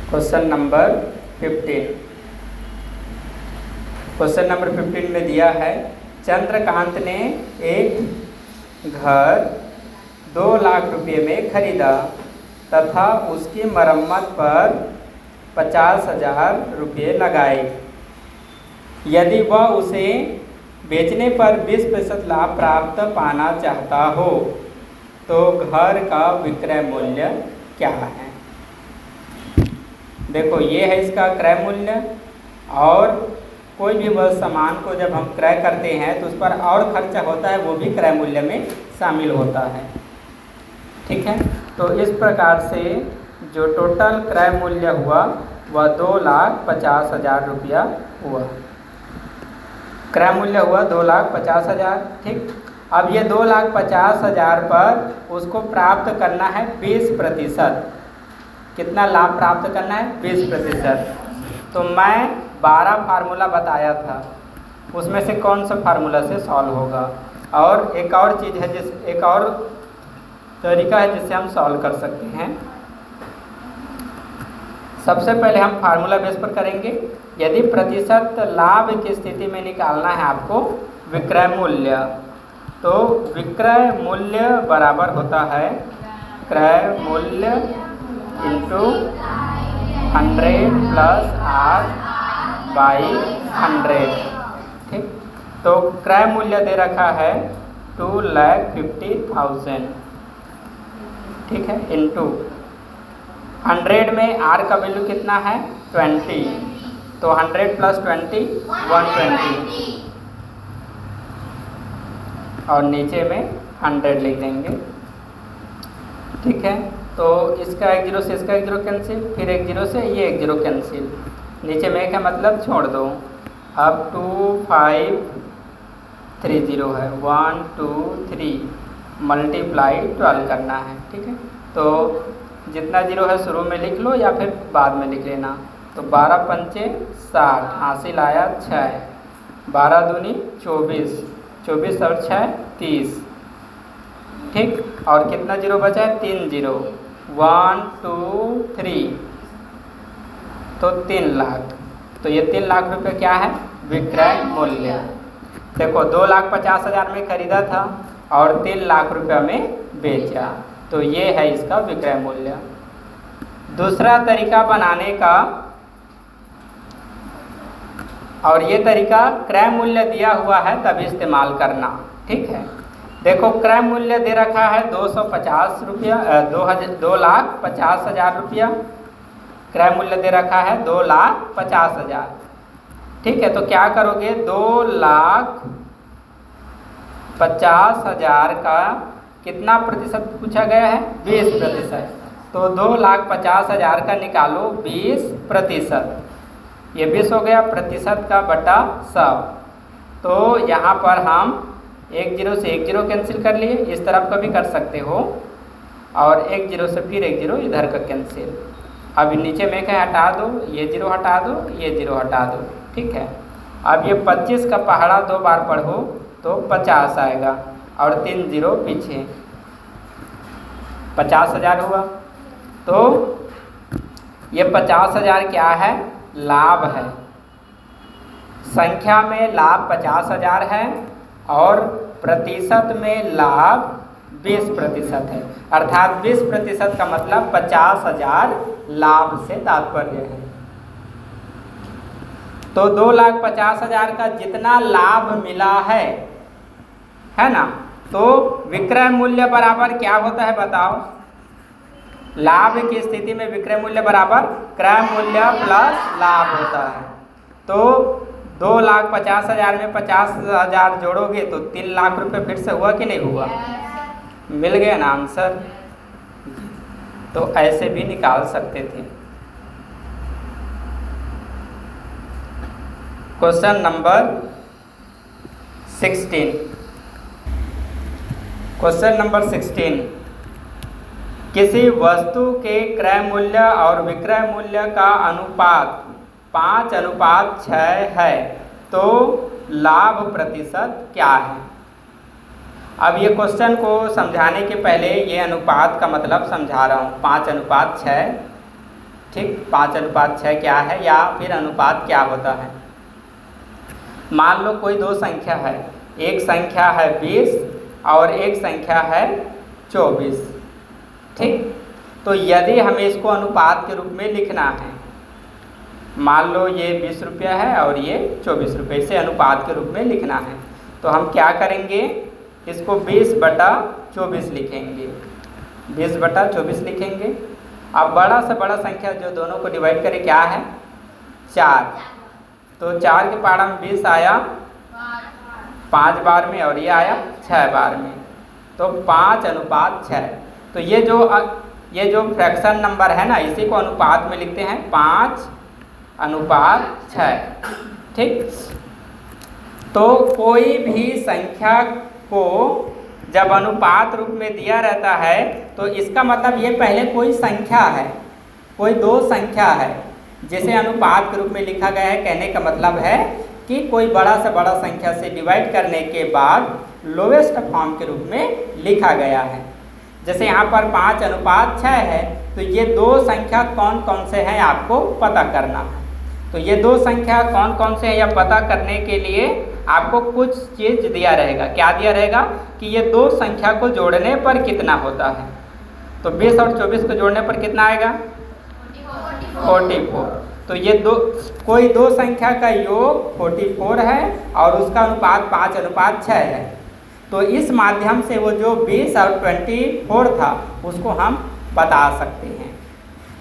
Question number 15। Question number 15 में दिया है चंद्रकांत ने एक घर 2 लाख रुपये में खरीदा तथा उसकी मरम्मत पर 50,000 रुपये लगाए। यदि वह उसे बेचने पर 20% लाभ प्राप्त पाना चाहता हो तो घर का विक्रय मूल्य क्या है। देखो ये है इसका क्रय मूल्य, और कोई भी वह सामान को जब हम क्रय करते हैं तो उस पर और खर्चा होता है, वो भी क्रय मूल्य में शामिल होता है। ठीक है, तो इस प्रकार से जो टोटल क्रय मूल्य हुआ वह 2,50,000 रुपया हुआ। क्रय मूल्य हुआ 2,50,000। ठीक, अब ये 2,50,000 पर उसको प्राप्त करना है 20%। कितना लाभ प्राप्त करना है? 20%। तो मैं 12 फार्मूला बताया था, उसमें से कौन सा फार्मूला से सॉल्व होगा। और एक और चीज़ है, एक और तरीका है जिससे हम सॉल्व कर सकते हैं। सबसे पहले हम फार्मूला बेस पर करेंगे। यदि प्रतिशत लाभ की स्थिति में निकालना है आपको विक्रय मूल्य, तो विक्रय मूल्य बराबर होता है क्रय मूल्य इंटू 100 प्लस R/100। ठीक, तो क्रय मूल्य दे रखा है 2,50,000। ठीक है, इंटू 100 में R का वैल्यू कितना है? 20, तो 100 प्लस 20 120, और नीचे में 100 लिख देंगे। ठीक है, तो इसका 1 0 से इसका 1 0 कैंसिल, फिर 1 0 से ये 1 0 कैंसिल, नीचे में का मतलब छोड़ दो। अब 2530 है, 1 2 3 मल्टीप्लाई 12 करना है। ठीक है, तो जितना 0 है शुरू में लिख लो या फिर बाद में लिख लेना। तो 12 पंचे 60, हासिल आया 6, 12 दूनी 24, 24 और 6 30। ठीक, और कितना 0 बचा है? 3 0, 1 2 3, तो 3 लाख। तो ये 3 लाख रुपए क्या है? विक्रय मूल्य। देखो 2,50,000 में खरीदा था और 3 लाख रुपया में बेचा, तो ये है इसका विक्रय मूल्य। दूसरा तरीका बनाने का, और ये तरीका क्रय मूल्य दिया हुआ है तभी इस्तेमाल करना। ठीक है, देखो क्रय मूल्य दे रखा है 250 रुपया, 2,50,000 रुपया। क्रय मूल्य दे रखा है 2,50,000। ठीक है, तो क्या करोगे? 2,50,000 का कितना प्रतिशत पूछा गया है? 20%। तो 2,50,000 का निकालो 20%। ये 20 हो गया, प्रतिशत का बटा 100। तो यहाँ पर हम 1 0 से 1 0 कैंसिल कर लिए, इस तरफ का भी कर सकते हो, और 1 0 से फिर 1 0 इधर का कैंसिल। अब नीचे में क्या हटा दो, ये 0 हटा दो, ये 0 हटा दो। ठीक है, अब ये 25 का पहाड़ा 2 बार पढ़ो तो 50 आएगा, और 3 0 पीछे, 50,000 हुआ। तो ये 50,000 क्या है? लाभ है। संख्या में लाभ 50,000 है और प्रतिशत में लाभ 20% है, अर्थात 20% का मतलब 50,000 लाभ से तात्पर्य है। तो 2,50,000 का जितना लाभ मिला है ना, तो विक्रय मूल्य बराबर क्या होता है बताओ? लाभ की स्थिति में विक्रय मूल्य बराबर क्रय मूल्य प्लस लाभ होता है। तो 2,50,000 में 50,000 जोड़ोगे तो 3 लाख रुपए फिर से हुआ कि नहीं हुआ? मिल गया ना आंसर। तो ऐसे भी निकाल सकते थे। Question number 16। क्वेश्चन नंबर 16, किसी वस्तु के क्रय मूल्य और विक्रय मूल्य का अनुपात 5:6 है तो लाभ प्रतिशत क्या है? अब ये क्वेश्चन को समझाने के पहले ये अनुपात का मतलब समझा रहा हूँ। 5:6, ठीक, 5:6 क्या है या फिर अनुपात क्या होता है। मान लो कोई दो संख्या है, एक संख्या है 20 और एक संख्या है 24। ठीक, तो यदि हमें इसको अनुपात के रूप में लिखना है, मान लो ये 20 रुपया है और ये 24 रुपये, इसे अनुपात के रूप में लिखना है, तो हम क्या करेंगे, इसको 20/24 लिखेंगे, 20/24 लिखेंगे। अब बड़ा से बड़ा संख्या जो दोनों को डिवाइड करे क्या है, 4, तो 4 के पारा में 20 आया 5 बार में और ये आया 6 बार में, तो 5:6। तो ये जो फ्रैक्शन नंबर है ना, इसी को अनुपात में लिखते हैं 5:6। ठीक, तो कोई भी संख्या को जब अनुपात रूप में दिया रहता है तो इसका मतलब ये पहले कोई संख्या है, कोई दो संख्या है जिसे अनुपात के रूप में लिखा गया है। कहने का मतलब है कि कोई बड़ा से बड़ा संख्या से डिवाइड करने के बाद लोवेस्ट फॉर्म के रूप में लिखा गया है। जैसे यहाँ पर 5:6 है, तो ये दो संख्या कौन कौन से हैं आपको पता करना है। तो ये दो संख्या कौन कौन से हैं या पता करने के लिए आपको कुछ चीज़ दिया रहेगा। क्या दिया रहेगा कि ये दो संख्या को जोड़ने पर कितना होता है। तो 20 और 24 को जोड़ने पर कितना आएगा, 44। तो ये कोई दो संख्या का योग 44 है और उसका अनुपात 5:6 है। तो इस माध्यम से वो जो 20 और 24 था उसको हम बता सकते हैं।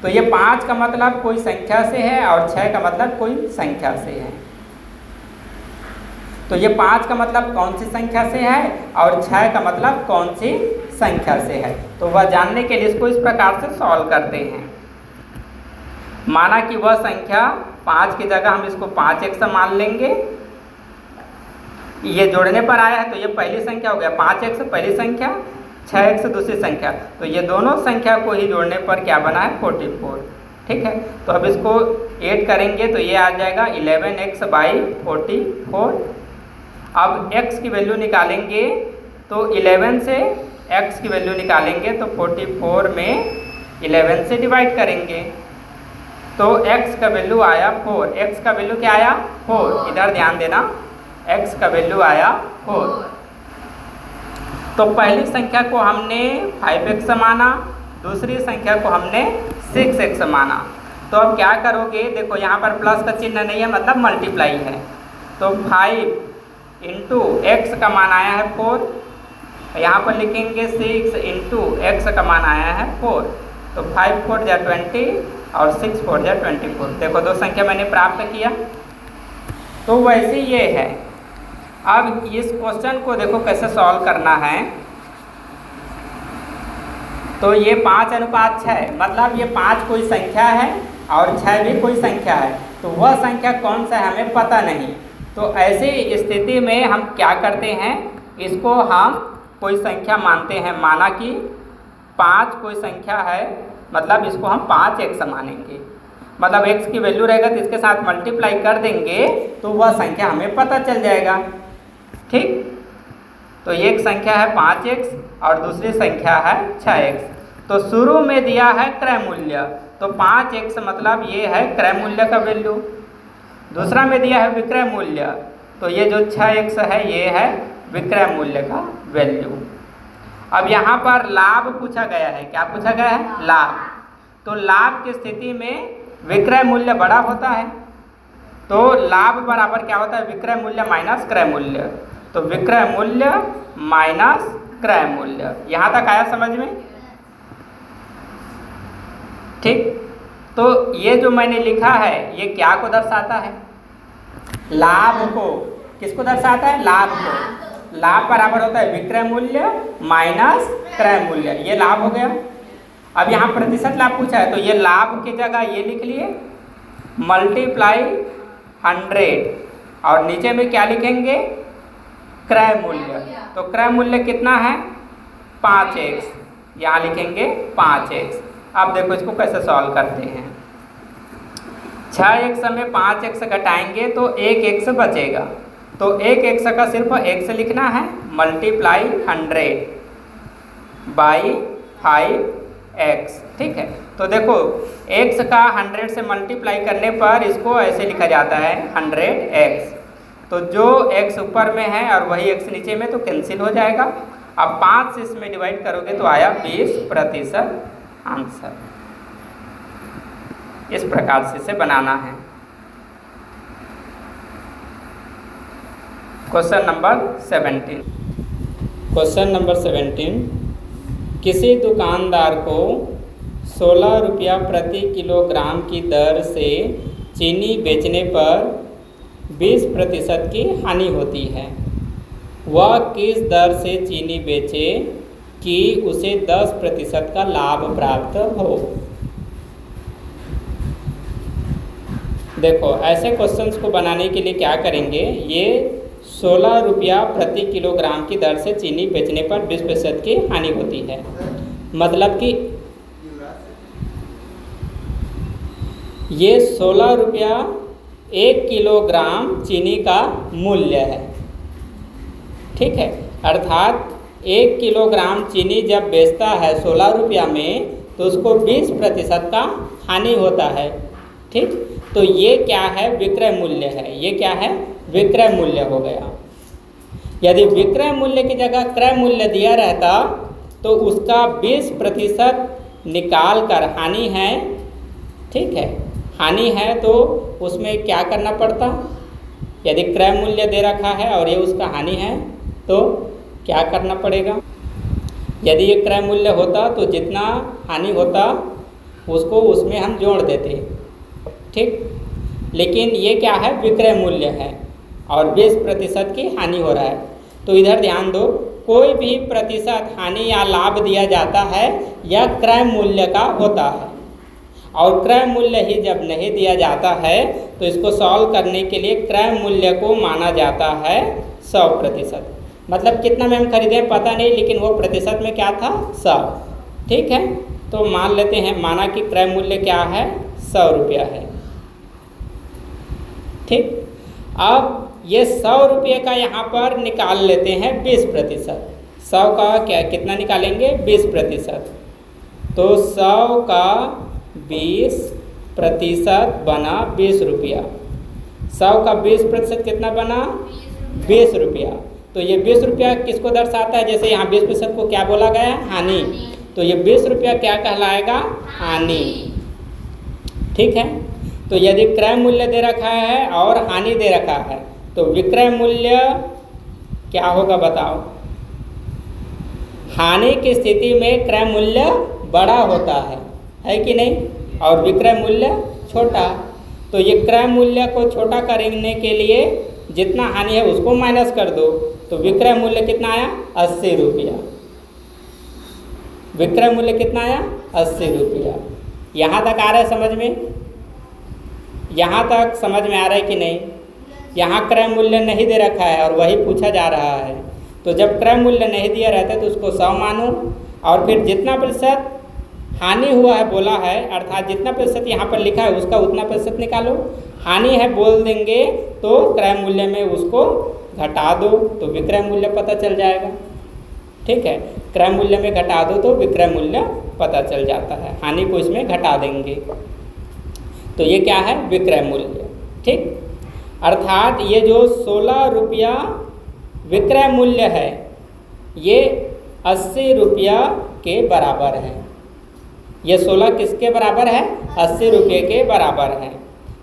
तो ये 5 का मतलब कोई संख्या से है और 6 का मतलब कोई संख्या से है। तो ये 5 का मतलब कौन सी संख्या से है और 6 का मतलब कौन सी संख्या से है। तो वह जानने के लिए इसको इस प्रकार से सॉल्व करते हैं। माना कि वह संख्या 5 की जगह हम इसको 5x मान लेंगे, ये जोड़ने पर आया है तो ये पहली संख्या हो गया, 5x पहली संख्या, 6x दूसरी संख्या, तो ये दोनों संख्या को ही जोड़ने पर क्या बना है, 44। ठीक है, तो अब इसको ऐड करेंगे तो ये आ जाएगा 11x/44। अब x की वैल्यू निकालेंगे तो 11 से x की वैल्यू निकालेंगे तो 44 में 11 से डिवाइड करेंगे तो x का वैल्यू आया 4। x का वैल्यू क्या आया, 4। इधर ध्यान देना, x का वैल्यू आया 4। तो पहली संख्या को हमने 5x माना, दूसरी संख्या को हमने 6x माना। तो अब क्या करोगे, देखो यहाँ पर प्लस का चिन्ह नहीं है, मतलब मल्टीप्लाई है। तो 5 इंटू x का मान आया है 4, यहाँ पर लिखेंगे 6 इंटू x का मान आया है 4। तो 5 4 जा 20 और 6 4 जा 24। देखो दो संख्या मैंने प्राप्त किया। तो वैसे ये है। अब इस क्वेश्चन को देखो कैसे सॉल्व करना है। तो ये 5:6, मतलब ये 5 कोई संख्या है और 6 भी कोई संख्या है, तो वह संख्या कौन सा है हमें पता नहीं। तो ऐसी स्थिति में हम क्या करते हैं, इसको हम कोई संख्या मानते हैं। माना कि 5 कोई संख्या है, मतलब इसको हम 5x मानेंगे, मतलब x की वैल्यू रहेगा तो इसके साथ मल्टीप्लाई कर देंगे तो वह संख्या हमें पता चल जाएगा। ठीक, तो एक संख्या है 5x और दूसरी संख्या है 6x। तो शुरू में दिया है क्रय मूल्य, तो 5x मतलब ये है क्रय मूल्य का वैल्यू। दूसरा में दिया है विक्रय मूल्य, तो ये जो 6x है ये है विक्रय मूल्य का वैल्यू। अब यहाँ पर लाभ पूछा गया है। क्या पूछा गया है, लाभ। तो लाभ की स्थिति में विक्रय मूल्य बड़ा होता है, तो लाभ बराबर क्या होता है, विक्रय मूल्य माइनस क्रय मूल्य। तो विक्रय मूल्य माइनस क्रय मूल्य। यहाँ तक आया समझ में। ठीक, तो ये जो मैंने लिखा है ये क्या को दर्शाता है, लाभ को। किसको दर्शाता है, लाभ को। लाभ बराबर होता है विक्रय मूल्य माइनस क्रय मूल्य। ये लाभ हो गया। अब यहाँ प्रतिशत लाभ पूछा है, तो ये लाभ की जगह ये लिख लिए मल्टीप्लाई 100 और नीचे में क्या लिखेंगे, क्रय मूल्य। तो क्रय मूल्य कितना है, 5x, यहाँ लिखेंगे 5x। अब देखो इसको कैसे सॉल्व करते हैं। 6x में 5x घटाएंगे तो 1x बचेगा, तो 1x का सिर्फ x लिखना है, मल्टीप्लाई 100 बाई 5x। ठीक है, तो देखो x का 100 से मल्टीप्लाई करने पर इसको ऐसे लिखा जाता है 100x। तो जो x ऊपर में है और वही x नीचे में, तो कैंसिल हो जाएगा। अब 5 से इसमें डिवाइड करोगे तो आया 20% आंसर। इस प्रकार से इसे बनाना है। Question number 17। क्वेश्चन नंबर 17, किसी दुकानदार को 16 रुपया प्रति किलोग्राम की दर से चीनी बेचने पर 20% की हानि होती है। वह किस दर से चीनी बेचे कि उसे 10% का लाभ प्राप्त हो। देखो ऐसे क्वेश्चंस को बनाने के लिए क्या करेंगे, ये 16 रुपया प्रति किलोग्राम की दर से चीनी बेचने पर 20% की हानि होती है। मतलब कि ये 16 रुपया 1 किलोग्राम चीनी का मूल्य है। ठीक है, अर्थात 1 किलोग्राम चीनी जब बेचता है 16 रुपया में तो उसको 20% का हानि होता है। ठीक, तो ये क्या है, विक्रय मूल्य है। ये क्या है, विक्रय मूल्य हो गया। यदि विक्रय मूल्य की जगह क्रय मूल्य दिया रहता तो उसका 20% निकाल कर हानि है। ठीक है, हानि है तो उसमें क्या करना पड़ता, यदि क्रय मूल्य दे रखा है और ये उसका हानि है तो क्या करना पड़ेगा। यदि ये क्रय मूल्य होता तो जितना हानि होता उसको उसमें हम जोड़ देते। ठीक, लेकिन ये क्या है, विक्रय मूल्य है और 20% की हानि हो रहा है। तो इधर ध्यान दो, कोई भी प्रतिशत हानि या लाभ दिया जाता है या क्रय मूल्य का होता है, और क्रय मूल्य ही जब नहीं दिया जाता है तो इसको सॉल्व करने के लिए क्रय मूल्य को माना जाता है 100%। मतलब कितना में हम खरीदे पता नहीं, लेकिन वो प्रतिशत में क्या था, 100। ठीक है, तो मान लेते हैं, माना कि क्रय मूल्य क्या है, 100 रुपया है। ठीक, अब ये 100 रुपये का यहाँ पर निकाल लेते हैं 20%। 100 का क्या कितना निकालेंगे, 20%। तो 100 का 20% बना 20 रुपया। 100 का 20% कितना बना, 20 रुपया। तो ये 20 रुपया किसको दर्शाता है, जैसे यहाँ 20% को क्या बोला गया है, हानि। तो ये 20 रुपया क्या कहलाएगा, हानि। ठीक है, तो यदि क्रय मूल्य दे रखा है और हानि दे रखा है तो विक्रय मूल्य क्या होगा बताओ। हानि की स्थिति में क्रय मूल्य बड़ा होता है कि नहीं, और विक्रय मूल्य छोटा। तो ये क्रय मूल्य को छोटा करने के लिए जितना हानि है उसको माइनस कर दो, तो विक्रय मूल्य कितना आया, 80 रुपया। विक्रय मूल्य कितना आया, 80 रुपया। यहाँ तक आ रहा है समझ में, यहाँ तक समझ में आ रहा है कि नहीं। यहाँ क्रय मूल्य नहीं दे रखा है और वही पूछा जा रहा है। तो जब क्रय मूल्य नहीं दिया रहता है तो उसको 100 मानो, और फिर जितना प्रतिशत हानि हुआ है बोला है, अर्थात जितना प्रतिशत यहाँ पर लिखा है उसका उतना प्रतिशत निकालो। हानि है बोल देंगे तो क्रय मूल्य में उसको घटा दो तो विक्रय मूल्य पता चल जाएगा। ठीक है, क्रय मूल्य में घटा दो तो विक्रय मूल्य पता चल जाता है, हानि को इसमें घटा देंगे। तो ये क्या है, विक्रय मूल्य। ठीक, अर्थात ये जो 16 रुपया विक्रय मूल्य है ये 80 रुपया के बराबर है। ये 16 किसके बराबर है, 80 रुपये के बराबर है।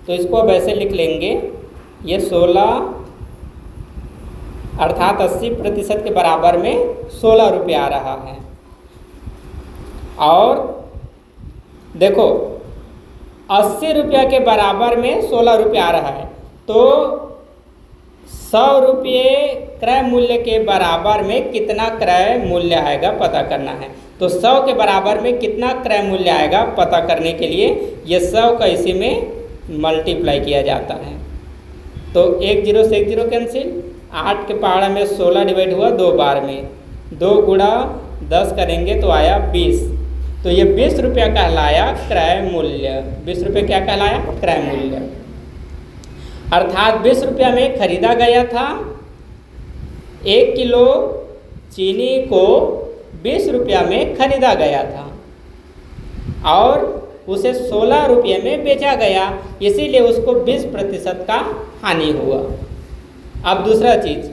तो इसको अब ऐसे लिख लेंगे, ये 16 अर्थात 80% के बराबर में 16 रुपये आ रहा है। और देखो 80 रुपया के बराबर में 16 रुपये आ रहा है, तो 100 रुपये क्रय मूल्य के बराबर में कितना क्रय मूल्य आएगा पता करना है। तो 100 के बराबर में कितना क्रय मूल्य आएगा पता करने के लिए ये 100 का इसी में मल्टीप्लाई किया जाता है। तो 1 0 से 1 0 कैंसिल, 8 के पहाड़ा में 16 डिवाइड हुआ 2 बार में, 2 गुणा 10 करेंगे तो आया 20। तो ये 20 रुपया कहलाया क्रय मूल्य। 20 रुपये क्या कहलाया, क्रय मूल्य। अर्थात 20 रुपया में खरीदा गया था। 1 किलो चीनी को 20 रुपया में खरीदा गया था और उसे 16 रुपये में बेचा गया, इसीलिए उसको 20% का हानि हुआ। अब दूसरा चीज़,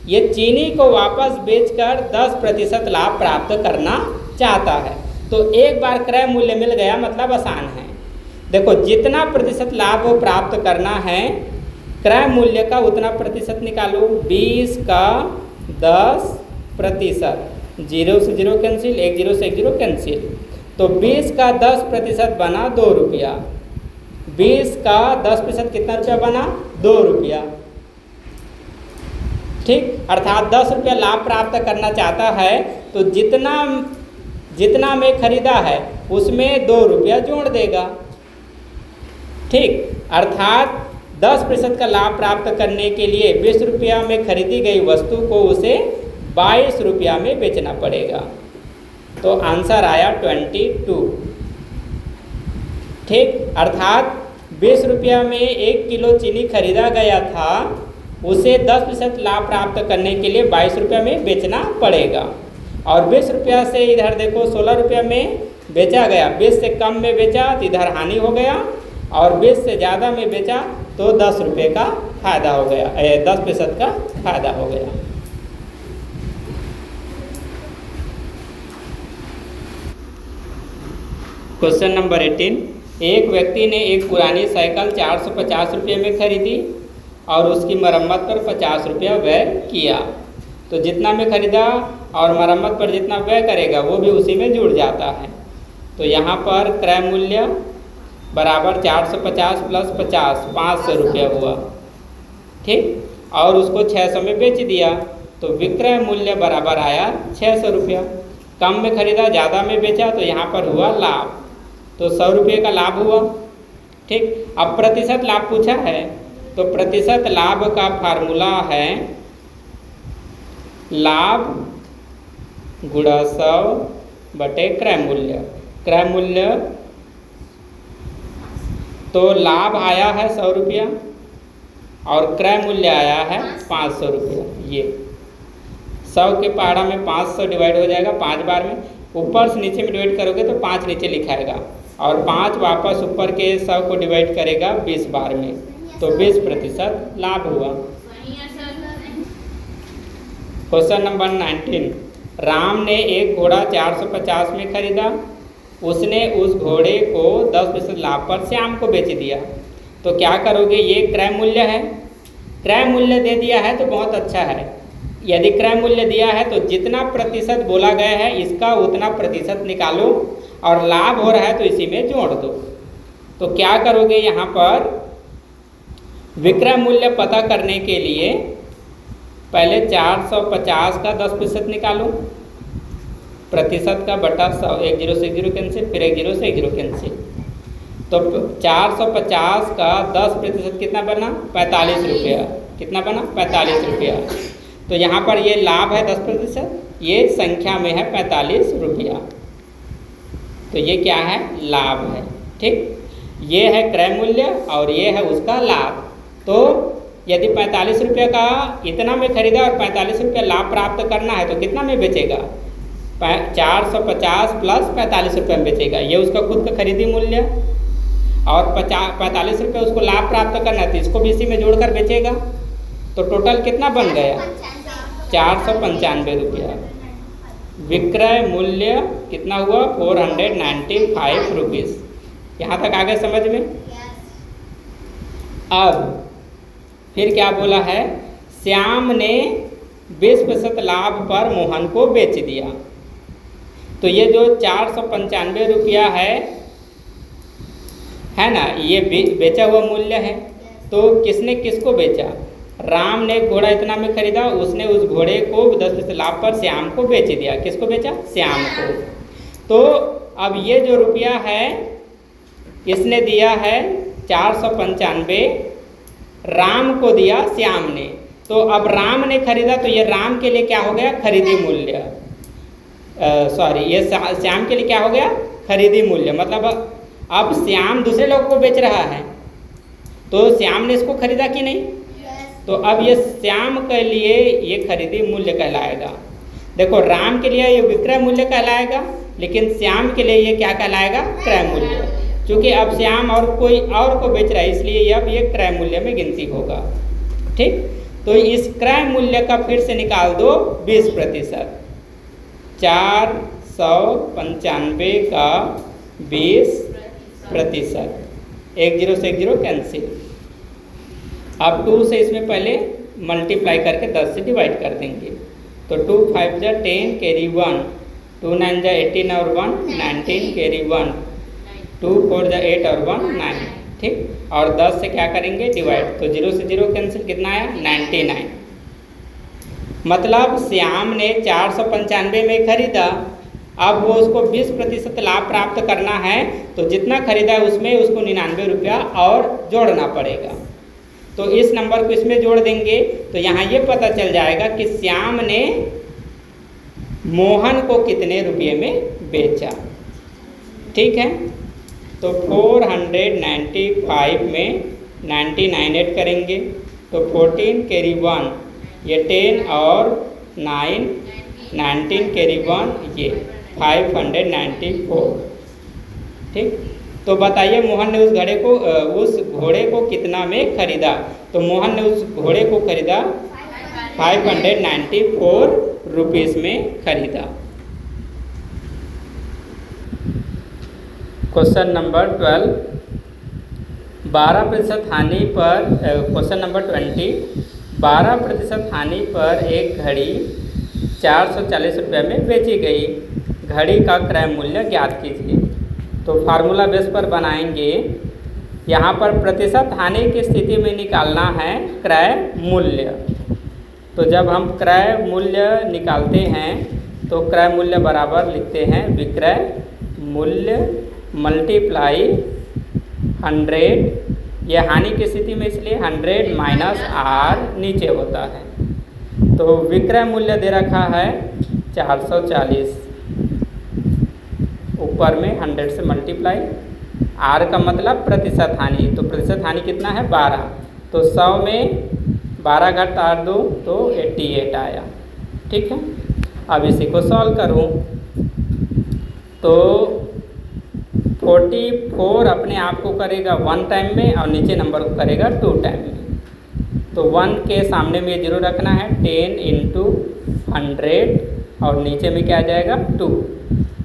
ये चीनी को वापस बेचकर 10% लाभ प्राप्त करना चाहता है। तो एक बार क्रय मूल्य मिल गया मतलब आसान है। देखो जितना प्रतिशत लाभ वो प्राप्त करना है, क्रय मूल्य का उतना प्रतिशत निकालो। 20 का 10%, 0 से 0 कैंसिल, 1 0 से 1 0 कैंसिल, तो 20 का 10% बना 2 रुपया। 20 का 10% कितना रुपया बना? 2 रुपया। ठीक, अर्थात 10 रुपया लाभ प्राप्त करना चाहता है तो जितना में खरीदा है उसमें 2 रुपया जोड़ देगा। ठीक, अर्थात 10% का लाभ प्राप्त करने के लिए 20 रुपया में खरीदी गई वस्तु को उसे 22 रुपया में बेचना पड़ेगा। तो आंसर आया 22। ठीक, अर्थात 20 रुपया में 1 किलो चीनी खरीदा गया था, उसे 10% लाभ प्राप्त करने के लिए 22 रुपया में बेचना पड़ेगा। और 20 रुपया से इधर देखो 16 रुपया में बेचा गया, 20 से कम में बेचा तो इधर हानि हो गया, और 20 से ज़्यादा में बेचा तो 10 रुपये का फायदा हो गया, 10% का फायदा हो गया। क्वेश्चन नंबर 18, एक व्यक्ति ने एक पुरानी साइकिल 450 रुपये में खरीदी और उसकी मरम्मत पर 50 रुपया व्यय किया। तो जितना में खरीदा और मरम्मत पर जितना व्यय करेगा वो भी उसी में जुड़ जाता है। तो यहाँ पर क्रय मूल्य बराबर 450 प्लस 50, 500 रुपया हुआ। ठीक, और उसको 600 में बेच दिया तो विक्रय मूल्य बराबर आया 600 रुपया। कम में खरीदा, ज़्यादा में बेचा तो यहाँ पर हुआ लाभ, तो 100 रुपये का लाभ हुआ। ठीक, अब प्रतिशत लाभ पूछा है तो प्रतिशत लाभ का फार्मूला है लाभ गुणा 100 बटे क्रय मूल्य। क्रय मूल्य तो लाभ आया है 100 रुपया और क्रय मूल्य आया है 500 रुपया। ये 100 के पहाड़ा में 500 डिवाइड हो जाएगा 5 बार में, ऊपर से नीचे में डिवाइड करोगे तो 5 नीचे लिखाएगा और 5 वापस ऊपर के 100 को डिवाइड करेगा 20 बार में, तो 20% लाभ हुआ। क्वेश्चन नंबर 19, राम ने एक घोड़ा 450 में खरीदा, उसने उस घोड़े को 10% लाभ पर श्याम को बेच दिया। तो क्या करोगे? ये क्रय मूल्य है, क्रय मूल्य दे दिया है तो बहुत अच्छा है। यदि क्रय मूल्य दिया है तो जितना प्रतिशत बोला गया है इसका उतना प्रतिशत निकालो और लाभ हो रहा है तो इसी में जोड़ दो। तो क्या करोगे? यहाँ पर विक्रय मूल्य पता करने के लिए पहले 450 का 10% निकालो, प्रतिशत का बटा 100, 1 0 से 1 0 कैंसिल, फिर 1 0 से 1 0 कैंसिल, तो 450 का 10% कितना बना? 45 रुपया। कितना बना? 45 रुपया। तो यहाँ पर ये लाभ है 10%, ये संख्या में है 45 रुपया, तो ये क्या है? लाभ है। ठीक, ये है क्रय मूल्य और ये है उसका लाभ। तो यदि 45 रुपये का इतना में खरीदा और 45 रुपये लाभ प्राप्त करना है तो कितना में बेचेगा? 450 प्लस 45 रुपये में बेचेगा, ये उसका खुद का खरीदी मूल्य, और 45 रुपये उसको लाभ प्राप्त करना है तो इसको भी इसी में जोड़कर बेचेगा। तो टोटल कितना बन गया? 495 रुपया। विक्रय मूल्य कितना हुआ? 495 रुपीज़। यहाँ तक आगे समझ में? अब फिर क्या बोला है? श्याम ने 20% लाभ पर मोहन को बेच दिया। तो ये जो 495 रुपया है ना, ये बेचा हुआ मूल्य है। तो किसने किसको बेचा? राम ने घोड़ा इतना में खरीदा, उसने उस घोड़े को 10% लाभ पर श्याम को बेच दिया। किसको बेचा? श्याम को। तो अब ये जो रुपया है इसने दिया है 495, राम को दिया श्याम ने। तो अब राम ने खरीदा तो ये राम के लिए क्या हो गया? खरीदी मूल्य। ये श्याम के लिए क्या हो गया? खरीदी मूल्य। मतलब अब श्याम दूसरे लोगों को बेच रहा है तो श्याम ने इसको खरीदा कि नहीं? तो अब ये श्याम के लिए ये खरीदी मूल्य कहलाएगा। देखो, राम के लिए ये विक्रय मूल्य कहलाएगा, लेकिन श्याम के लिए ये क्या कहलाएगा? क्रय मूल्य। क्योंकि अब श्याम और कोई और को बेच रहा है, इसलिए अब ये क्रय मूल्य में गिनती होगा। ठीक, तो इस क्रय मूल्य का फिर से निकाल दो 20%। 495 का 20%, एक जीरो से एक जीरो कैंसिल। अब 2 से इसमें पहले मल्टीप्लाई करके 10 से डिवाइड कर देंगे, तो 2 5 जा 10 कैरी 1, 2 9 जा 18 और 1 19 कैरी 1, 2 4 जा 8 और 1 9। ठीक, और 10 से क्या करेंगे डिवाइड, तो 0 से 0 कैंसिल, कितना आया 99। मतलब श्याम ने 495 में खरीदा, अब वो उसको 20% लाभ प्राप्त करना है, तो जितना खरीदा है उसमें उसको 99 रुपया और जोड़ना पड़ेगा। तो इस नंबर को इसमें जोड़ देंगे, तो यहाँ ये पता चल जाएगा कि श्याम ने मोहन को कितने रुपये में बेचा। ठीक है, तो 495 में 99 ऐड करेंगे, तो 14 कैरी 1, ये 10 और 9 19 कैरी 1, ये 594। ठीक, तो बताइए मोहन ने उस घोड़े को कितना में खरीदा। तो मोहन ने उस घोड़े को खरीदा 594 रुपीज़ में खरीदा। क्वेश्चन नंबर 12, 12% हानि पर, क्वेश्चन नंबर 20, 12% हानि पर एक घड़ी 440 रुपये में बेची गई। घड़ी का क्रय मूल्य ज्ञात कीजिए। तो फार्मूला बेस पर बनाएंगे। यहाँ पर प्रतिशत हानि की स्थिति में निकालना है क्रय मूल्य। तो जब हम क्रय मूल्य निकालते हैं तो क्रय मूल्य बराबर लिखते हैं विक्रय मूल्य मल्टीप्लाई 100। यह हानि की स्थिति में इसलिए 100 माइनस आर नीचे होता है। तो विक्रय मूल्य दे रखा है 440, ऊपर में 100 से मल्टीप्लाई, आर का मतलब प्रतिशत हानि, तो प्रतिशत हानि कितना है 12, तो 100 में 12 घट 8 2 तो 88 आया। ठीक है, अब इसी को सॉल्व करूँ तो 44 अपने आप को करेगा 1 टाइम में और नीचे नंबर को करेगा 2 टाइम में। तो 1 के सामने में 0 रखना है, 10 × 100 और नीचे में क्या आ जाएगा 2।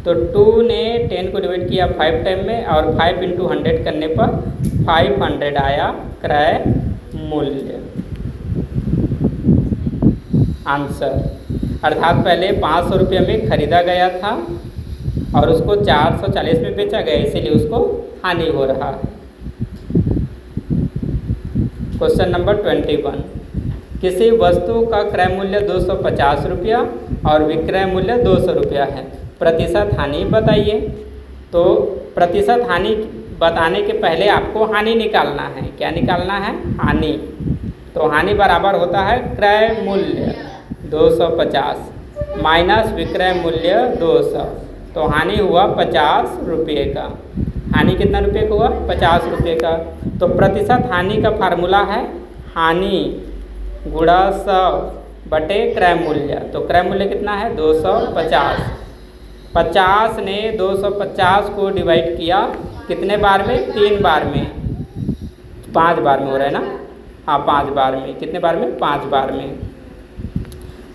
तो 2 ने 10 को डिवाइड किया 5 टाइम में और 5 × 100 करने पर 500 आया क्रय मूल्य आंसर। अर्थात पहले 500 रुपये में खरीदा गया था और उसको 440 में बेचा गया, इसीलिए उसको हानि हो रहा है। क्वेश्चन नंबर 21, किसी वस्तु का क्रय मूल्य 250 रुपया और विक्रय मूल्य 200 रुपया है, प्रतिशत हानि बताइए। तो प्रतिशत हानि बताने के पहले आपको हानि निकालना है। क्या निकालना है? हानि। तो हानि बराबर होता है क्रय मूल्य 250 माइनस विक्रय मूल्य 200। तो हानि हुआ 50 रुपये का। हानि कितना रुपये का हुआ? 50 रुपये का। तो प्रतिशत हानि का फार्मूला है हानि गुणा 100 बटे क्रय मूल्य। तो क्रय मूल्य कितना है? 250। 50 ने 250 को डिवाइड किया कितने बार में? 3 बार में। 5 बार में हो रहा है ना? हाँ 5 बार में। कितने बार में? 5 बार में।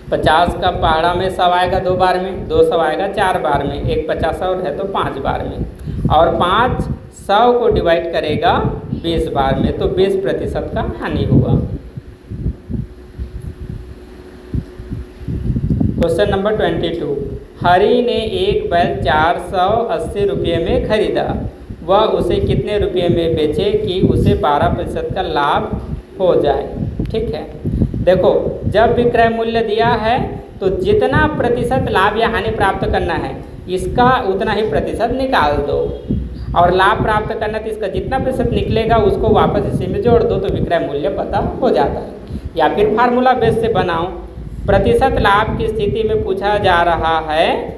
50 का पहाड़ा में 100 आएगा 2 बार में, 200 आएगा 4 बार में, एक 50 और है तो 5 बार में। और 5 100 को डिवाइड करेगा 20 बार में, तो 20% का हानि हुआ। क्वेश्चन नंबर 22, हरि ने एक बैल 480 रुपये में खरीदा, वह उसे कितने रुपये में बेचे कि उसे 12% का लाभ हो जाए? ठीक है, देखो जब विक्रय मूल्य दिया है तो जितना प्रतिशत लाभ या हानि प्राप्त करना है इसका उतना ही प्रतिशत निकाल दो, और लाभ प्राप्त करना तो इसका जितना प्रतिशत निकलेगा उसको वापस इसी में जोड़ दो, तो विक्रय मूल्य पता हो जाता है। या फिर फार्मूला बेस से बनाओ। प्रतिशत लाभ की स्थिति में पूछा जा रहा है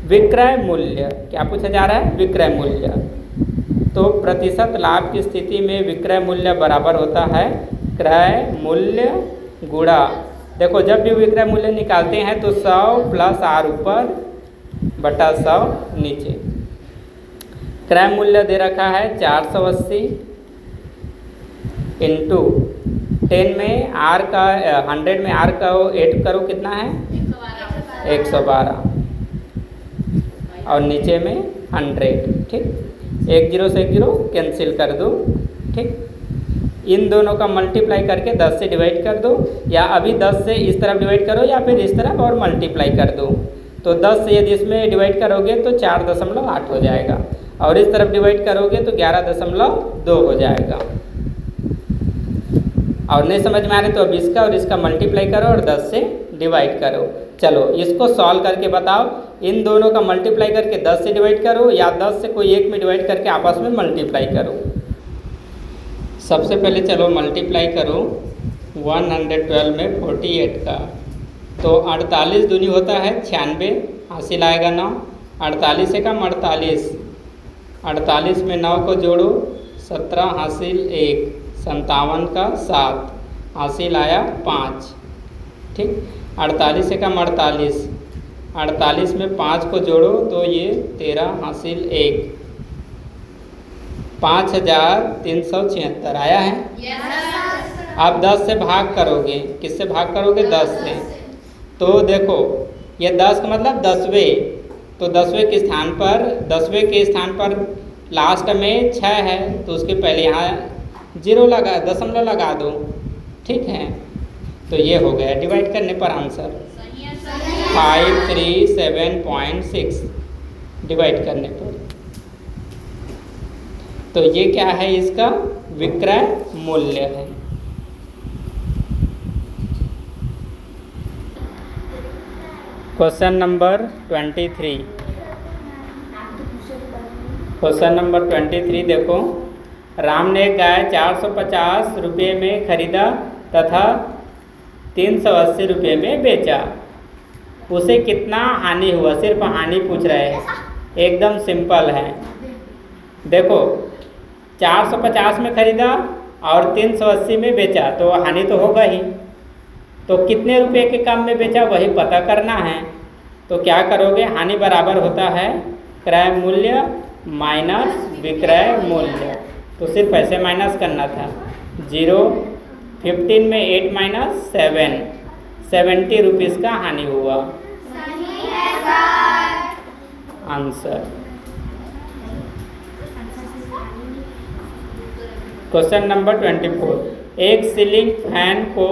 विक्रय मूल्य। क्या पूछा जा रहा है? विक्रय मूल्य। तो प्रतिशत लाभ की स्थिति में विक्रय मूल्य बराबर होता है क्रय मूल्य गुणा, देखो जब भी विक्रय मूल्य निकालते हैं तो 100 प्लस आर ऊपर बटा 100 नीचे। क्रय मूल्य दे रखा है 480 इंटू 10 में आर का 100 में आर का ऐड करो कितना है 112 और नीचे में 100। ठीक, एक जीरो से एक जीरो कैंसिल कर दो। ठीक, इन दोनों का मल्टीप्लाई करके 10 से डिवाइड कर दो, या अभी 10 से इस तरफ डिवाइड करो या फिर इस तरफ और मल्टीप्लाई कर दो। तो 10 से यदि इसमें डिवाइड करोगे तो 4.8 हो जाएगा, और इस तरफ डिवाइड करोगे तो 11.2 हो जाएगा। और नहीं समझ में आ रहे तो अब इसका और इसका मल्टीप्लाई करो और 10 से डिवाइड करो। चलो इसको सॉल्व करके बताओ। इन दोनों का मल्टीप्लाई करके 10 से डिवाइड करो या 10 से कोई एक में डिवाइड करके आपस में मल्टीप्लाई करो। सबसे पहले चलो मल्टीप्लाई करो 112 में 48 का। तो 48 दूनी होता है 96, हासिल आएगा 9। 48 से कम 48, 48 में 9 को जोड़ो 17, हासिल 1, 57 का 7, हासिल आया 5। ठीक, 48 से कम 48, 48 में 5 को जोड़ो तो ये 13, हासिल 1, 5376 आया है। आप 10 से भाग करोगे, किससे भाग करोगे 10 से। तो देखो ये 10 का मतलब 10वें, तो 10वें के स्थान पर 10वें के स्थान पर लास्ट में 6 है तो उसके पहले यहाँ 0 लगा, दशमलव लगा दो। ठीक है, तो ये हो गया डिवाइड करने पर आंसर 537.6 डिवाइड करने पर। तो ये क्या है, इसका विक्रय मूल्य है। Question number 23। क्वेश्चन नंबर 23 देखो, राम ने गाय 450 रुपये में खरीदा तथा 380 रुपये में बेचा। उसे कितना हानि हुआ, सिर्फ हानि पूछ रहे हैं, एकदम सिंपल है। देखो 450 में खरीदा और 380 में बेचा तो हानि तो होगा ही। तो कितने रुपए के कम में बेचा वही पता करना है। तो क्या करोगे, हानि बराबर होता है क्रय मूल्य माइनस विक्रय मूल्य। तो सिर्फ ऐसे माइनस करना था। 0, 15 में 8 माइनस 7, 70 रुपीज़ का हानि हुआ। आंसर। Question number 24। एक सीलिंग फैन को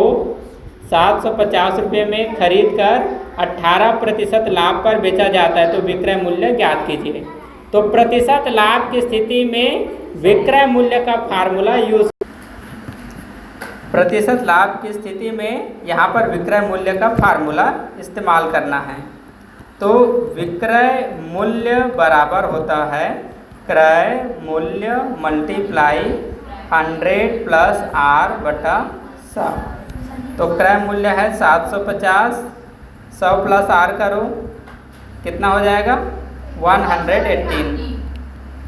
750 रुपये में खरीद कर 18% लाभ पर बेचा जाता है, तो विक्रय मूल्य ज्ञात कीजिए। तो प्रतिशत लाभ की स्थिति में विक्रय मूल्य का फार्मूला यूज, प्रतिशत लाभ की स्थिति में यहाँ पर विक्रय मूल्य का फार्मूला इस्तेमाल करना है। तो विक्रय मूल्य बराबर होता है क्रय मूल्य मल्टीप्लाई 100 प्लस R बटा 100। तो क्रय मूल्य है 750, 100 प्लस R करो कितना हो जाएगा 118।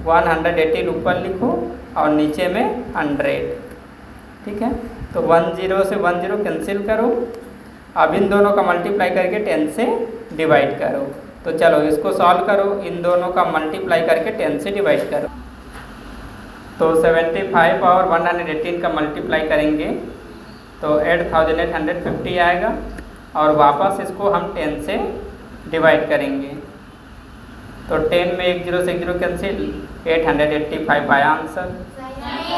118 ऊपर लिखो और नीचे में 100। ठीक है, तो 10 से 10 कैंसिल करो। अब इन दोनों का मल्टीप्लाई करके 10 से डिवाइड करो। तो चलो इसको सॉल्व करो, इन दोनों का मल्टीप्लाई करके 10 से डिवाइड करो। तो 75 और 118 का मल्टीप्लाई करेंगे तो 8850 आएगा, और वापस इसको हम 10 से डिवाइड करेंगे। तो 10 में 1 0 से 1 0 कैंसिल, 885 आया आंसर।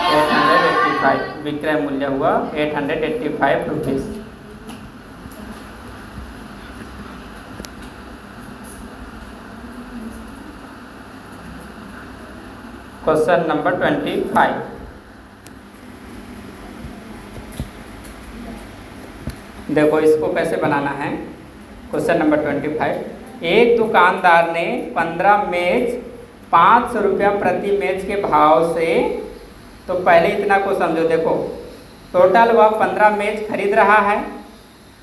885 विक्रय मूल्य हुआ 885 रुपीज़। Question number 25। देखो इसको कैसे बनाना है। Question number 25। एक दुकानदार ने 15 मेज 500 रुपया प्रति मेज के भाव से, तो पहले इतना को समझो। देखो टोटल वह 15 मेज खरीद रहा है,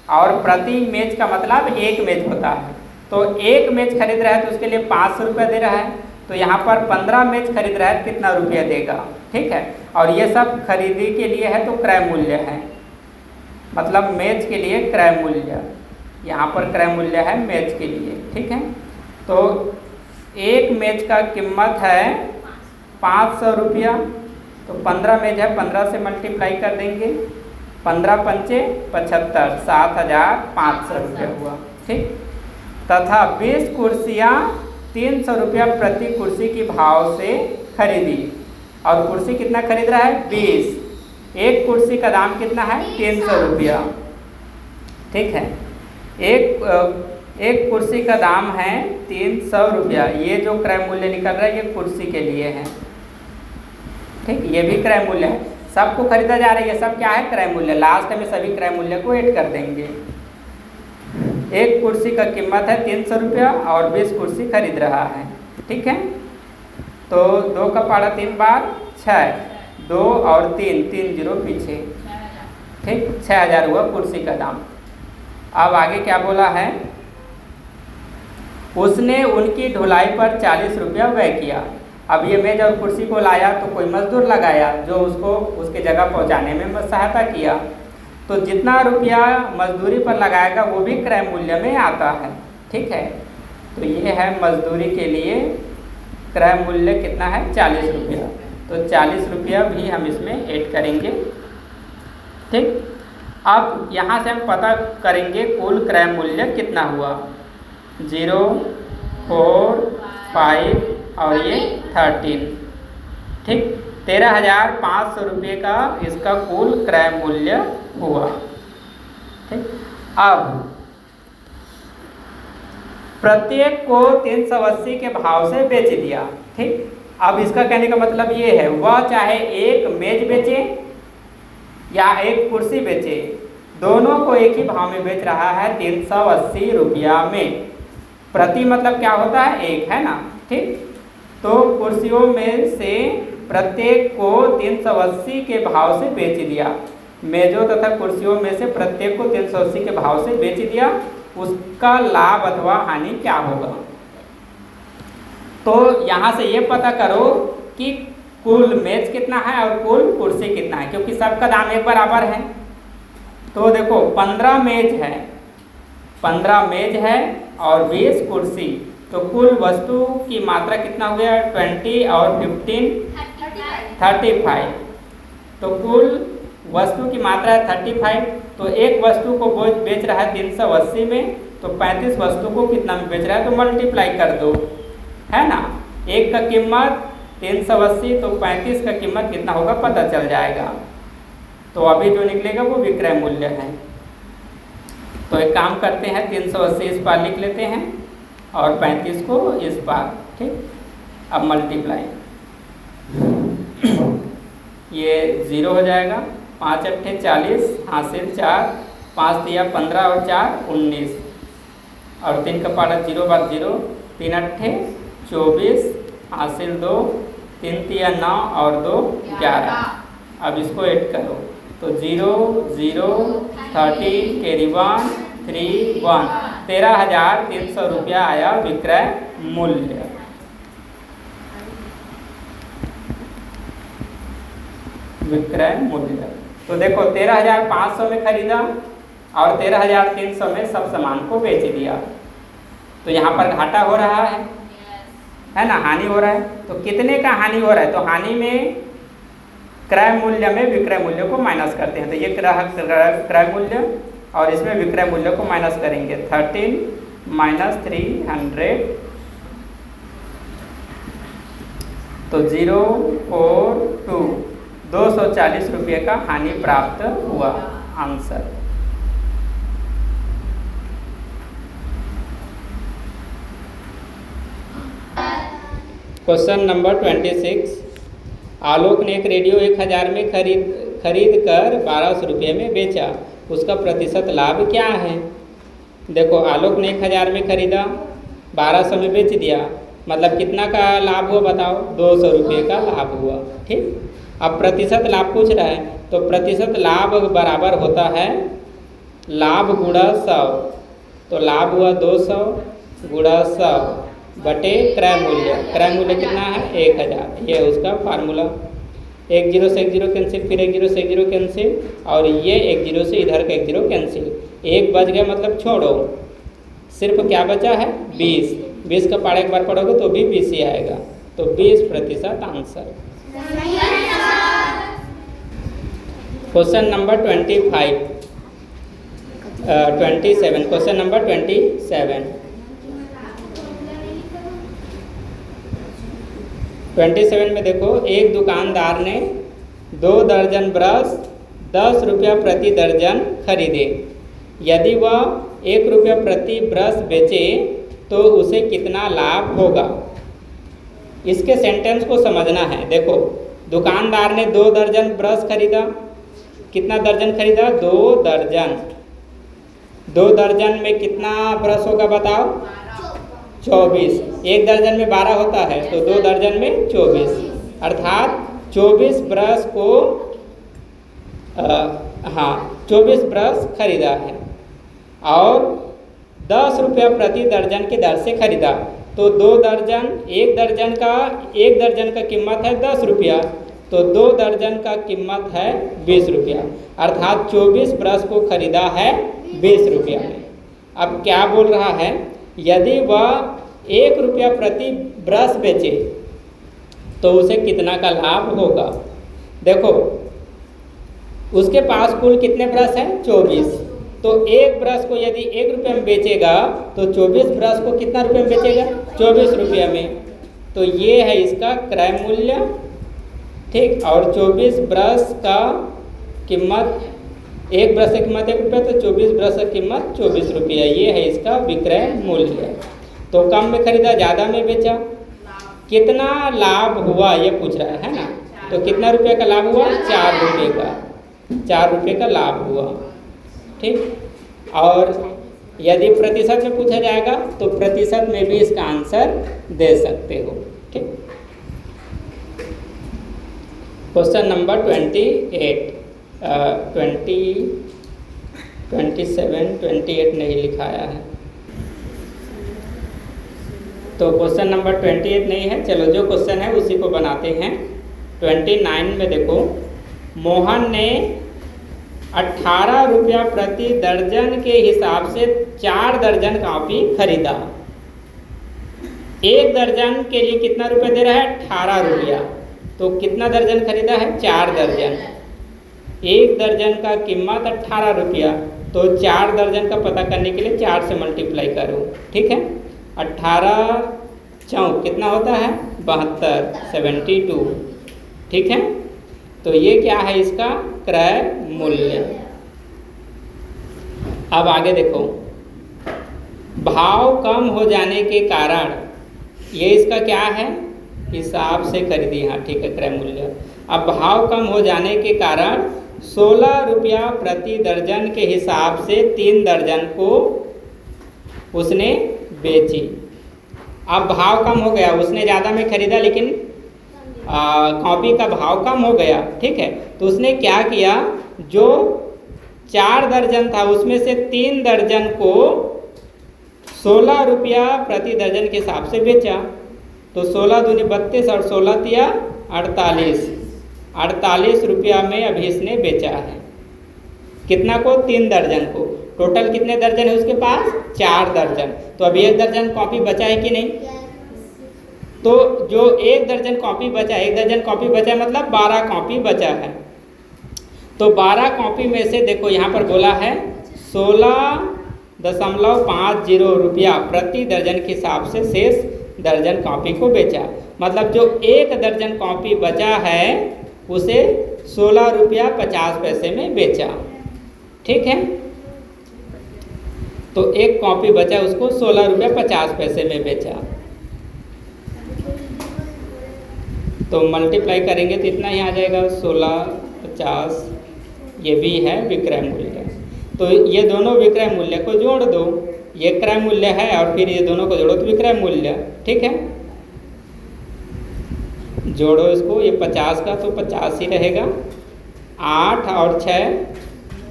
और प्रति मेज का मतलब एक मेज होता है। तो एक मेज खरीद रहा है तो उसके लिए 500 रुपया दे रहा है। तो यहाँ पर 15 मेज खरीद रहा है, कितना रुपया देगा। ठीक है, और ये सब खरीदी के लिए है तो क्रय मूल्य है, मतलब मेज के लिए क्रय मूल्य। यहाँ पर क्रय मूल्य है मेज के लिए। ठीक है, तो एक मेज का कीमत है 500 रुपया, तो 15 मेज है, 15 से मल्टीप्लाई कर देंगे, 15 पंचे 75, 7,500 रुपया हुआ। ठीक, तथा 20 कुर्सियाँ 300 रुपया प्रति कुर्सी की भाव से खरीदी। और कुर्सी कितना खरीद रहा है? 20। एक कुर्सी का दाम कितना है? 300 रुपया। ठीक है, एक कुर्सी का दाम है 300 रुपया। ये जो क्रय मूल्य निकल रहा है ये कुर्सी के लिए है। ठीक, ये भी क्रय मूल्य है, सबको खरीदा जा रहा है, ये सब क्या है? क्रय मूल्य। लास्ट में सभी क्रय मूल्य को ऐड कर देंगे। एक कुर्सी का कीमत है 300 रुपया और 20 कुर्सी खरीद रहा है। ठीक है, तो 2 का पारा 3 बार 6, 2 और 3, 3 जीरो पीछे। ठीक, 6,000 हुआ कुर्सी का दाम। अब आगे क्या बोला है? उसने उनकी ढुलाई पर 40 रुपया व्यय किया। अब ये मेज और कुर्सी को लाया तो कोई मजदूर लगाया जो उसको उसके जगह पहुंचाने में सहायता किया, तो जितना रुपया मजदूरी पर लगाएगा वो भी क्रय मूल्य में आता है। ठीक है, तो ये है मजदूरी के लिए क्रय मूल्य कितना है? 40 रुपया। तो 40 रुपया भी हम इसमें ऐड करेंगे। ठीक, अब यहाँ से हम पता करेंगे कुल क्रय मूल्य कितना हुआ। 0, 4, 5 और ये 13। ठीक, 13,500 रुपये का इसका कुल क्रय मूल्य हुआ। ठीक, अब प्रत्येक को 380 के भाव से बेच दिया। ठीक, अब इसका कहने का मतलब ये है वह चाहे एक मेज बेचे या एक कुर्सी बेचे, दोनों को एक ही भाव में बेच रहा है 380 रुपया में। प्रति मतलब क्या होता है? एक, है ना। ठीक, तो कुर्सियों में से प्रत्येक को 380 के भाव से बेच दिया। मेजों तथा कुर्सियों में से प्रत्येक को 380 के भाव से बेच दिया। उसका लाभ अथवा हानि क्या होगा? तो यहाँ से ये पता करो कि कुल मेज कितना है और कुल कुर्सी कितना है, क्योंकि सबका दाम एक बराबर है। तो देखो 15 मेज है, 15 मेज है और 20 कुर्सी, तो कुल वस्तु की मात्रा कितना हो गया? 20 और 15 35। तो कुल वस्तु की मात्रा है 35। तो एक वस्तु को बेच रहा है 380 में, तो 35 वस्तु को कितना में बेच रहा है? तो मल्टीप्लाई कर दो, है ना। एक का कीमत 380, तो 35 का कीमत कितना होगा पता चल जाएगा। तो अभी जो निकलेगा वो विक्रय मूल्य है। तो एक काम करते हैं, 380 इस पार लिख लेते हैं और 35 को इस पार। ठीक, अब मल्टीप्लाई, ये 0 हो जाएगा। 5 अट्ठे 40, हासिल 4, 5 दिया 15 और 4 19 और 3 का पारा 0 बार 0, 3 अट्ठे 24, हासिल 2, 3 दिया 9 और 2 11। अब इसको ऐड करो तो 0 0 30 कैरी 1 3 1, 13,300 रुपया आया विक्रय मूल्य। विक्रय मूल्य तो देखो 13,500 में खरीदा और 13,300 में सब सामान को बेच दिया। तो यहाँ पर घाटा हो रहा है ना, हानि हो रहा है। तो कितने का हानि हो रहा है? तो हानि में क्रय मूल्य में विक्रय मूल्य को माइनस करते हैं। तो ये क्रय मूल्य और इसमें विक्रय मूल्य को माइनस करेंगे। 13 माइनस 300, तो 0 4 2, 240 रुपये का हानि प्राप्त हुआ। Answer question number 26। आलोक ने एक रेडियो 1000 में खरीद कर 1200 रुपये में बेचा, उसका प्रतिशत लाभ क्या है? देखो आलोक ने 1000 में खरीदा, 1200 में बेच दिया, मतलब कितना का लाभ हुआ बताओ? 200 रुपये का लाभ हुआ। ठीक, अब प्रतिशत लाभ पूछ रहा है, तो प्रतिशत लाभ बराबर होता है लाभ गुणा 100। तो लाभ हुआ 200 गुणा 100 बटे क्रय मूल्य। क्रय मूल्य कितना है? 1000। ये है उसका फार्मूला। 1 0 से 1 0 कैंसिल, फिर 1 0 से 1 0 कैंसिल, और ये 1 0 से इधर का 1 0 कैंसिल। 1 बच गया मतलब छोड़ो, सिर्फ क्या बचा है? 20। 20 का पारा एक बार पढ़ोगे तो भी 20 ही आएगा। तो 20% answer. Question number 27, question number 27 में देखो, एक दुकानदार ने 2 दर्जन ब्रश 10 रुपया प्रति दर्जन खरीदे। यदि वह 1 रुपया प्रति ब्रश बेचे तो उसे कितना लाभ होगा? इसके सेंटेंस को समझना है। देखो, दुकानदार ने 2 दर्जन ब्रश खरीदा। कितना दर्जन खरीदा? 2 दर्जन। 2 दर्जन में कितना ब्रश होगा बताओ? 24। 1 दर्जन में 12 होता है, तो 2 दर्जन में 24, अर्थात 24 ब्रश को 24 ब्रश खरीदा है और 10 रुपया प्रति दर्जन की दर से खरीदा। तो 2 दर्जन, 1 दर्जन का कीमत है 10 रुपया, तो 2 दर्जन का कीमत है 20 रुपया, अर्थात 24 ब्रश को खरीदा है 20 रुपया में। अब क्या बोल रहा है? यदि वह 1 रुपया प्रति ब्रश बेचे तो उसे कितना का लाभ होगा? देखो, उसके पास कुल कितने ब्रश हैं? 24। तो एक ब्रश को यदि 1 रुपये में बेचेगा तो 24 ब्रश को कितना रुपये में बेचेगा? 24 रुपये में। तो ये है इसका क्रय मूल्य, ठीक। और 24 ब्रश का कीमत, एक ब्रश की कीमत 1 रुपया, तो 24 ब्रश की कीमत 24 रुपया। ये है इसका विक्रय मूल्य। तो कम में खरीदा, ज़्यादा में बेचा, कितना लाभ हुआ ये पूछ रहा है ना। तो कितना रुपये का लाभ हुआ? 4 रुपये का, 4 रुपये का लाभ हुआ, ठीक। और यदि प्रतिशत में पूछा जाएगा तो प्रतिशत में भी इसका आंसर दे सकते हो, ठीक। क्वेश्चन नंबर 28, 27, 28 नहीं लिखाया है, तो क्वेश्चन नंबर 28 नहीं है। चलो, जो क्वेश्चन है उसी को बनाते हैं। 29 में देखो, मोहन ने 18 रुपया प्रति दर्जन के हिसाब से 4 दर्जन कॉपी खरीदा। 1 दर्जन के लिए कितना रुपये दे रहा है? 18 रुपया। तो कितना दर्जन खरीदा है? 4 दर्जन। 1 दर्जन का कीमत 18 रुपया, तो 4 दर्जन का पता करने के लिए 4 से मल्टीप्लाई करो, ठीक है। 18 चौक कितना होता है? 72, 72, ठीक है। तो ये क्या है? इसका क्रय मूल्य। अब आगे देखो, भाव कम हो जाने के कारण, ये इसका क्या है? हिसाब से खरीदी, हाँ ठीक है, क्रय मूल्य। अब भाव कम हो जाने के कारण 16 रुपया प्रति दर्जन के हिसाब से 3 दर्जन को उसने बेची। अब भाव कम हो गया, उसने ज़्यादा में खरीदा लेकिन कॉपी का भाव कम हो गया, ठीक है। तो उसने क्या किया? जो 4 दर्जन था उसमें से 3 दर्जन को 16 रुपया प्रति दर्जन के हिसाब से बेचा। तो 16 दूनी 32 और 16 तिया 48, 48 रुपया में अभी इसने बेचा है। कितना को? 3 दर्जन को। टोटल कितने दर्जन है उसके पास? 4 दर्जन। तो अभी 1 दर्जन कॉपी बचा है कि नहीं? तो जो 1 दर्जन कॉपी बचा, 1 दर्जन कॉपी बचा मतलब 12 कॉपी बचा है। तो 12 कॉपी में से देखो यहाँ पर बोला है 16.50 रुपया प्रति दर्जन के हिसाब से शेष दर्जन कॉपी को बेचा। मतलब जो 1 दर्जन कॉपी बचा है उसे 16 रुपया 50 पैसे में बेचा, ठीक है। तो 1 कॉपी बचा, उसको 16 रुपया 50 पैसे में बेचा। तो मल्टीप्लाई करेंगे तो इतना ही आ जाएगा, 16, 50, ये भी है विक्रय मूल्य। तो ये दोनों विक्रय मूल्य को जोड़ दो, ये क्रय मूल्य है और फिर ये दोनों को जोड़ो तो विक्रय मूल्य, ठीक है। जोड़ो इसको, ये 50 का तो 50 ही रहेगा, 8 और 6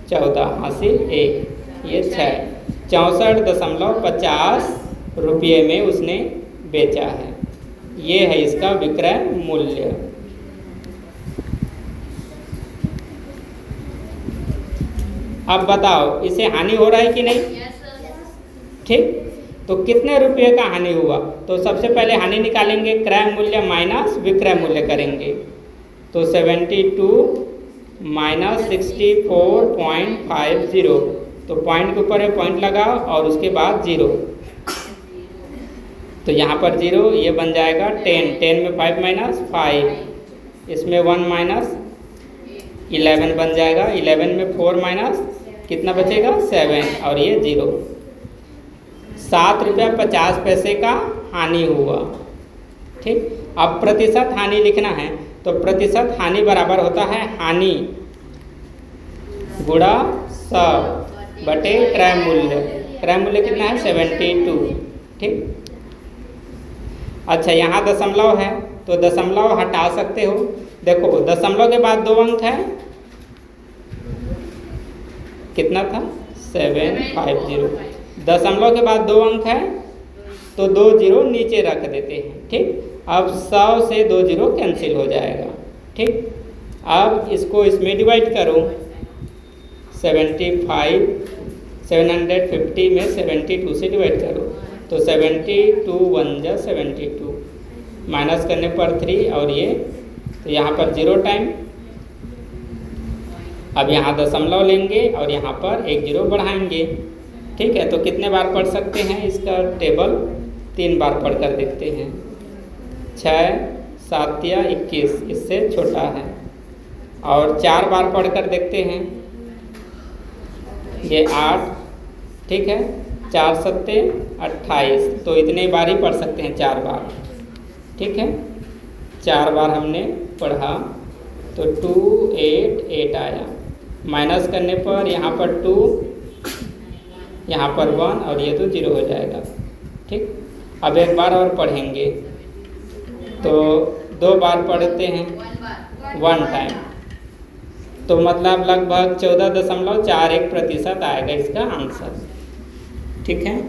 14 हासिल 1, ये 6, 64.50 रुपये में उसने बेचा है। ये है इसका विक्रय मूल्य। अब बताओ, इसे हानि हो रहा है कि नहीं? ठीक। तो कितने रुपये का हानि हुआ? तो सबसे पहले हानि निकालेंगे, क्रय मूल्य माइनस विक्रय मूल्य करेंगे। तो 72 माइनस 64.50, तो पॉइंट के ऊपर है पॉइंट लगाओ और उसके बाद 0, तो यहाँ पर 0, ये बन जाएगा 10, 10 में 5 माइनस 5, इसमें 1 माइनस 11 बन जाएगा, 11 में 4 माइनस कितना बचेगा 7 और ये 0। 7 रुपया 50 पैसे का हानि हुआ। ठीक, अब प्रतिशत हानि लिखना है, तो प्रतिशत हानि बराबर होता है हानि गुणा 100 बटे क्रय मूल्य। क्रय मूल्य कितना है 72। ठीक, अच्छा यहाँ दशमलव है तो दशमलव हटा सकते हो। देखो दशमलव के बाद 2 अंक है, कितना था 750। दशमलव के बाद 2 अंक है तो 2 0 नीचे रख देते हैं। ठीक, अब 100 से 2 0 कैंसिल हो जाएगा। ठीक, अब इसको इसमें डिवाइड करो, 750 में 72 से डिवाइड करो, तो 72 1 जा 72, माइनस करने पर 3 और ये, तो यहाँ पर 0 टाइम। अब यहाँ दशमलव लेंगे और यहाँ पर 1 0 बढ़ाएंगे। ठीक है, तो कितने बार पढ़ सकते हैं इसका टेबल? 3 बार पढ़ कर देखते हैं। 6 7 या 21, इससे छोटा है। और 4 बार पढ़ कर देखते हैं, ये 8। ठीक है, 4 7 28, तो इतने बार ही पढ़ सकते हैं, 4 बार। ठीक है, 4 बार हमने पढ़ा तो 2 8 8 आया। माइनस करने पर यहाँ पर 2, यहाँ पर 1 और ये तो 0 हो जाएगा। ठीक, अब एक बार और पढ़ेंगे, तो 2 बार पढ़ते हैं 1 टाइम, तो मतलब लगभग 14.41% आएगा इसका आंसर। ठीक है,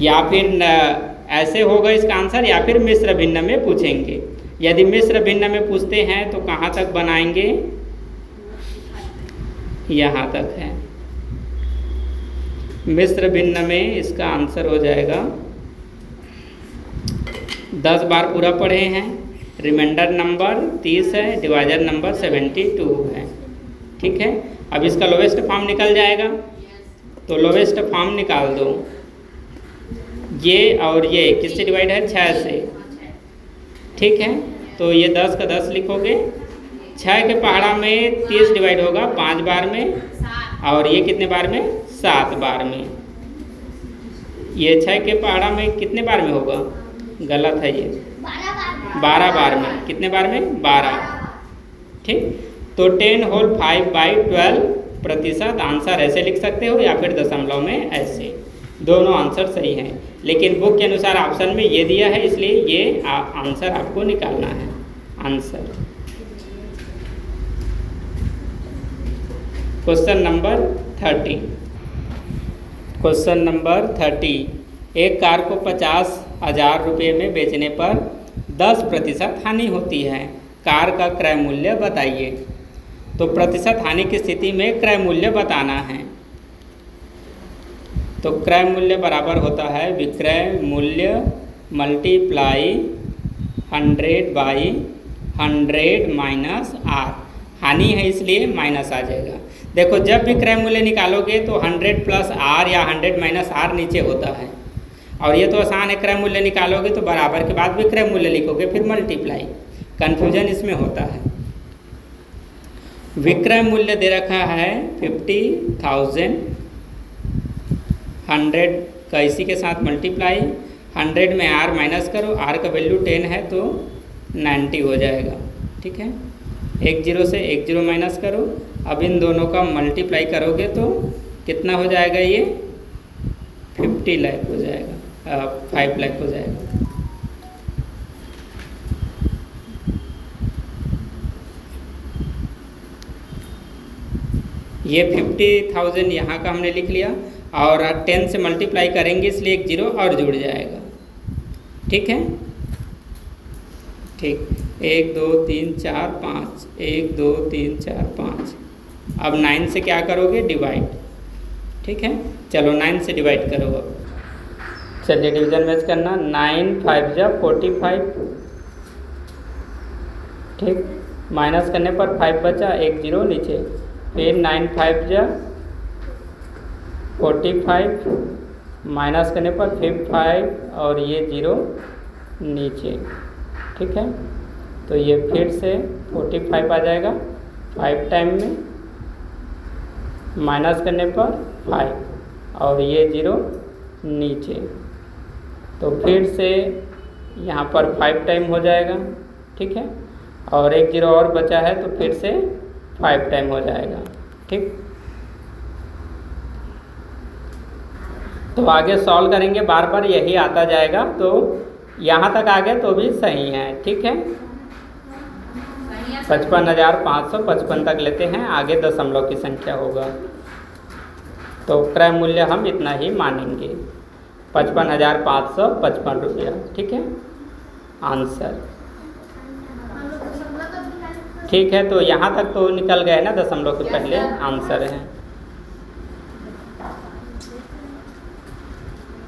या फिर ऐसे होगा इसका आंसर, या फिर मिश्र भिन्न में पूछेंगे। यदि मिश्र भिन्न में पूछते हैं तो कहाँ तक बनाएंगे? यहाँ तक है। मिश्र भिन्न में इसका आंसर हो जाएगा, 10 बार पूरा पढ़े हैं, रिमाइंडर नंबर 30 है, डिवाइजर नंबर 72 है। ठीक है, अब इसका लोवेस्ट फॉर्म निकल जाएगा, तो लोवेस्ट फॉर्म निकाल दो। ये और ये किससे डिवाइड है? 6 से। ठीक है, तो ये 10 का 10 लिखोगे, 6 के पहाड़ा में 30 डिवाइड होगा 5 बार में, और ये कितने बार में? 7 बार में। ये 6 के पहाड़ा में कितने बार में होगा? गलत है, ये 12 बार में। कितने बार में? 12। ठीक, तो 10 होल 5/12% आंसर ऐसे लिख सकते हो, या फिर दशमलव में ऐसे। दोनों आंसर सही हैं, लेकिन बुक के अनुसार ऑप्शन में ये दिया है, इसलिए ये आंसर आपको निकालना है। Answer question number 30। Question number 30, एक कार को 50,000 रुपये में बेचने पर 10% हानि होती है, कार का क्रय मूल्य बताइए। तो प्रतिशत हानि की स्थिति में क्रय मूल्य बताना है, तो क्रय मूल्य बराबर होता है विक्रय मूल्य मल्टीप्लाई 100/100 माइनस आर। हानि है इसलिए माइनस आ जाएगा। देखो जब भी क्रय मूल्य निकालोगे तो 100 प्लस आर या 100 माइनस आर नीचे होता है, और ये तो आसान है, क्रय मूल्य निकालोगे तो बराबर के बाद विक्रय मूल्य लिखोगे, फिर मल्टीप्लाई। कन्फ्यूजन इसमें होता है। विक्रय मूल्य दे रखा है 50,000, 100 का इसी के साथ मल्टीप्लाई, 100 में आर माइनस करो, आर का वैल्यू 10 है तो 90 हो जाएगा। ठीक है, 1 0 से 1 0 माइनस करो, अब इन दोनों का मल्टीप्लाई करोगे तो कितना हो जाएगा? ये 50 लाख हो जाएगा, 5 लाख हो जाएगा। ये 50,000 यहाँ का हमने लिख लिया, और 10 से मल्टीप्लाई करेंगे इसलिए 1 0 और जुड़ जाएगा। ठीक है, ठीक, 1 2 3 4 5, 1 2 3 4 5। अब 9 से क्या करोगे? डिवाइड, ठीक है, चलो 9 से डिवाइड करो अब। चलिए डिवीजन में करना, 9 5 जा 45, ठीक, माइनस करने पर 5 बचा, एक जीरो नीचे, फिर 9 5 जा 45, माइनस करने पर फिर 5 और ये जीरो नीचे, ठीक है। तो ये फिर से 45 आ जाएगा 5 टाइम में, माइनस करने पर 5 और ये जीरो नीचे, तो फिर से यहाँ पर 5 टाइम हो जाएगा, ठीक है, और एक जीरो और बचा है तो फिर से 5 टाइम हो जाएगा, ठीक। तो आगे सॉल्व करेंगे, बार बार यही आता जाएगा, तो यहाँ तक आ गए तो भी सही है, ठीक है। 55,555 तक लेते हैं, आगे दशमलव की संख्या होगा, तो क्रय मूल्य हम इतना ही मानेंगे, 55,555 रुपया, ठीक है आंसर। ठीक है, तो यहाँ तक तो निकल गए ना, दशमलव के पहले आंसर है।